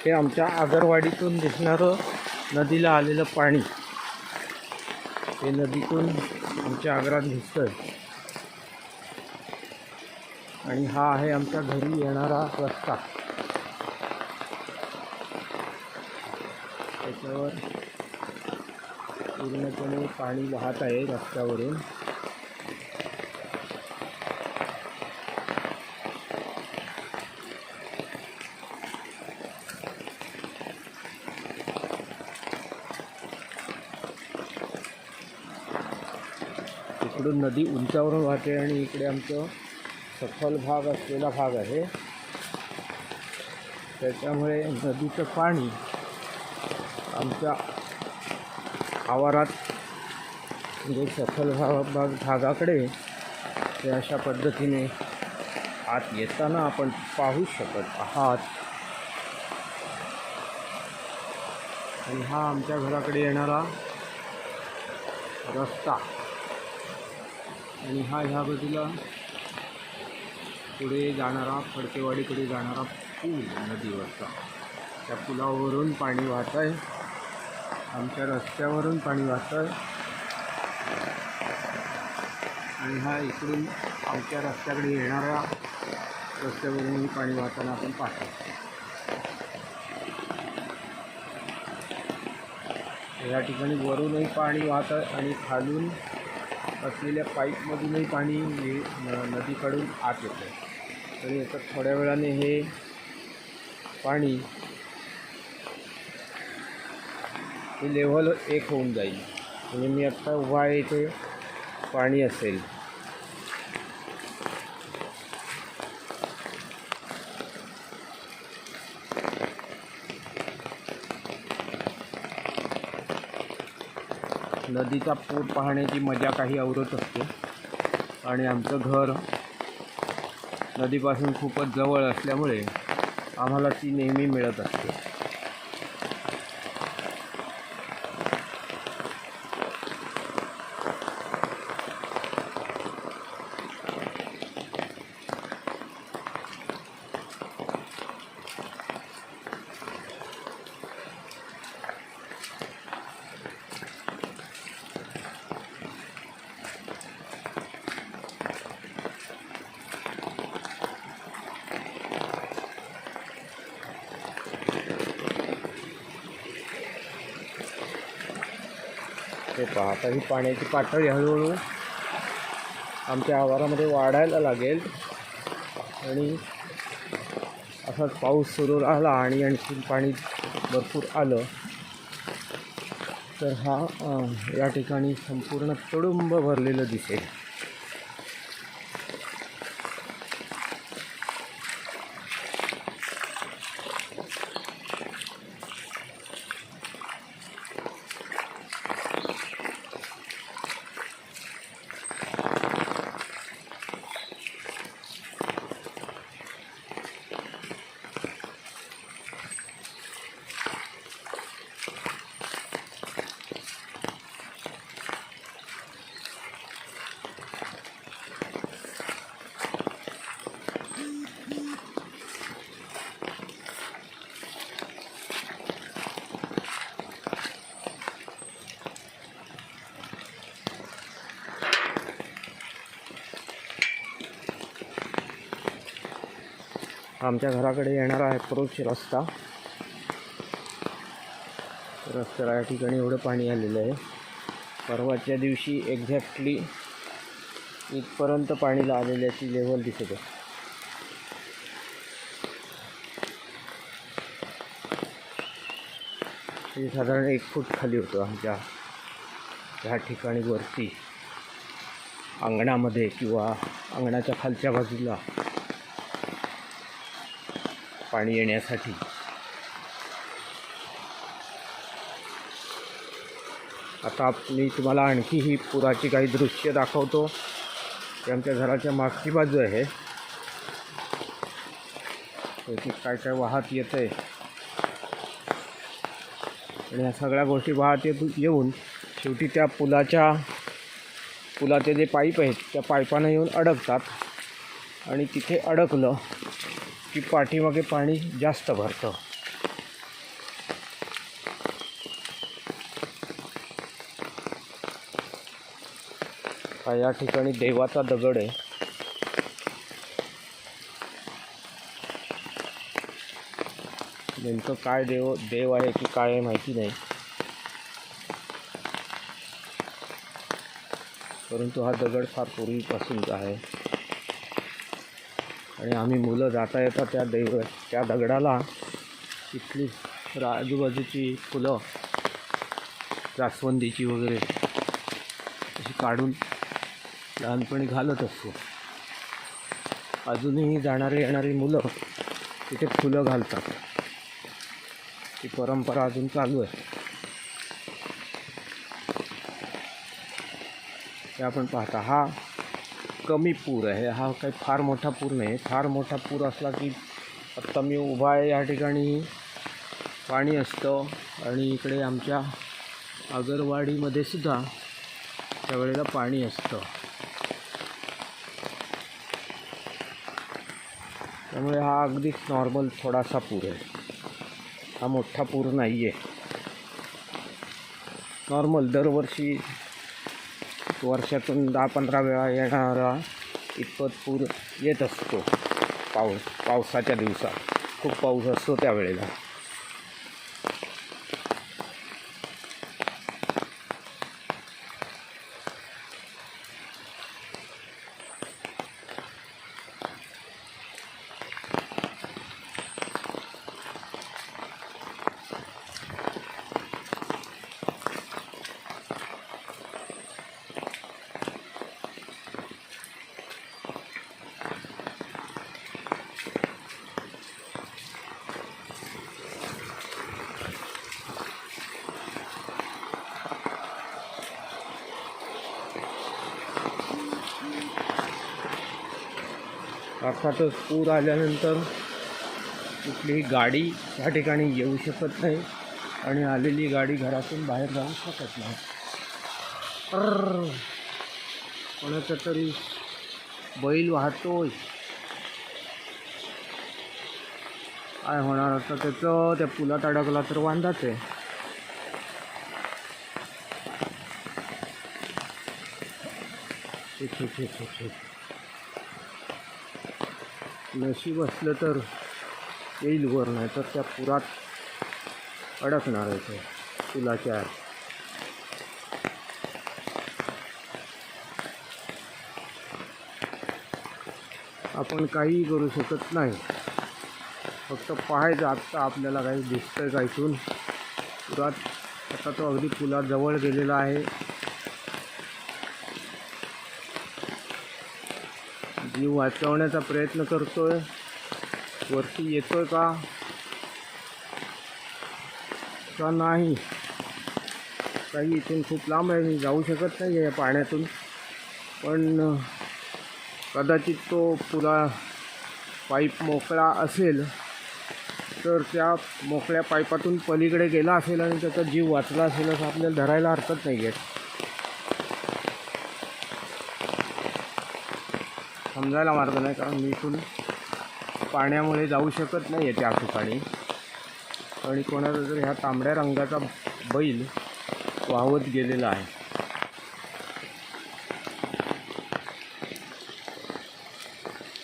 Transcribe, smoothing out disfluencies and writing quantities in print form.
हे आमच्या आगरवाडीतून दिसणारं नदीला आलेलं पाणी हे नदीतून आमच्या आग्रात दिसतंय. आणि हा आहे आमच्या घरी येणारा रस्ता. त्याच्यावर पूर्णपणे पाणी वाहत आहे रस्त्यावरून. इकडून नदी उंचावरून वाहते आणि इकडे आमचं सखल भाग असलेला भाग आहे. त्याच्यामुळे नदीचं पाणी आमच्या आवारात म्हणजे सखल भागाकडे ते अशा पद्धतीने आत येताना आपण पाहू शकत आहात. आणि हा आमच्या घराकडे येणारा रस्ता आणि हा ह्या बाजूला पुढे जाणारा फडकेवाडीकडे जाणारा पूल नदीवरचा. त्या पुलावरून पाणी वाहत आहे, आमच्या रस्त्यावरून पाणी वाहत आहे. आणि हा इकडून आमच्या रस्त्याकडे येणाऱ्या रस्त्यावरूनही पाणी वाहताना आपण पाहतो. या ठिकाणी वरूनही पाणी वाहत आहे आणि खालून असलेल्या पाईपमधूनही पाणी नदीकडून आत येतं आहे. तरी आता थोड्या वेळाने हे पाणी ही लेव्हल एक होऊन जाईल. म्हणजे मी आत्ता उभा आहे इथे पाणी असेल. नदीचा पूर पाहण्याची मजा काही औरच असते. आणि आमचं घर नदीपासून खूपच जवळ असल्यामुळे आम्हाला ती नेहमी मिळत असते. हे पहा, आता ही पाण्याची पातळी हळूहळू आमच्या आवारामध्ये वाढायला लागेल. आणि असाच पाऊस सुरू राहिला आणि आणखी पाणी भरपूर आलं तर हा या ठिकाणी संपूर्ण तुडुंब भरलेलं दिसेल. आमच्या घराकडे येणारा अप्रोच रस्त्याला या ठिकाणी एवढं पाणी आलेलं आहे. परवाच्या दिवशी एक्झॅक्टली इथपर्यंत पाणी आलेल्याची लेव्हल दिसत आहे. ते साधारण 1 फूट खाली होतं आमच्या ह्या ठिकाणी वरती अंगणामध्ये किंवा अंगणाच्या खालच्या बाजूला पाणी येण्यासाठी. आता मी तुम्हाला आणखी ही पुराची काही दृश्य दाखवतो. ते आमच्या घराच्या मागची बाजू आहे. त्याची काय काय वाहत येतं आहे आणि ह्या सगळ्या गोष्टी वाहत येऊन शेवटी त्या पुलाचे जे पाईप आहेत त्या पाईपानं येऊन अडकतात. आणि तिथे अडकलं की पाठीमागे पाणी जास्त भरतं. हा या ठिकाणी देवाचा दगड आहे. नेमकं काय देव आहे की काय आहे माहिती नाही, परंतु हा दगड फार पूर्वीपासूनचा आहे. आणि आम्ही मुलं जाता येता त्या दगडाला इथली आजूबाजूची फुलं जास्वंदीची वगैरे अशी काढून लहानपणी घालत असतो. अजूनही येणारी मुलं तिथे फुलं घालतात. ती परंपरा अजून चालू आहे. हे आपण पाहता हा कमी पूर आहे. हा काही फार मोठा पूर नाही. फार मोठा पूर असला की आत्ता मी उभा आहे या ठिकाणी पाणी असतं. आणि इकडे आमच्या आगरवाडीमध्ये सुद्धा त्यावेळेला पाणी असतं. त्यामुळे हा अगदीच नॉर्मल थोडासा पूर आहे. हा मोठा पूर नाही आहे. नॉर्मल दरवर्षी वर्षातून 10-15 वेळा येणारा इतपत पूर येत असतो. पावसाच्या दिवसात खूप पाऊस असतो त्यावेळेला. अर्थातच पूर आल्यानंतर कुठलीही गाडी या ठिकाणी येऊ शकत नाही आणि आलेली गाडी घरातून बाहेर जाऊ शकत नाही. कोणाचा तरी बैल वाहतोय. काय होणार आता त्याचं? त्या पुलात अडकला तर वांदाच आहे. नशीब असलं तर येईल वर, नाही तर त्या पुरात अडकणार आहे ते पुलाच्या. आपण काहीही करू शकत नाही. फक्त पाहायचं आत्ता आपल्याला काही दिसतंय का इथून पुरात. आता तो अगदी पुलाजवळ गेलेला आहे. जीव वाचवण्याचा प्रयत्न करतोय. वरती येतोय का नाही काही. इथून खूप लांब आहे. मी जाऊ शकत नाही आहे पाण्यातून. पण कदाचित तो पुरा पाईप मोकळा असेल तर त्या मोकळ्या पाईपातून पलीकडे गेला असेल आणि त्याचा जीव वाचला असेल असं आपल्याला धरायला हरकत नाही आहे. समजायला मार्ग नाही, कारण मी इथून पाण्यामुळे जाऊ शकत नाही आहे त्या ठिकाणी. आणि कोणाचा तरी ह्या तांबड्या रंगाचा बैल वाहवत गेलेला आहे.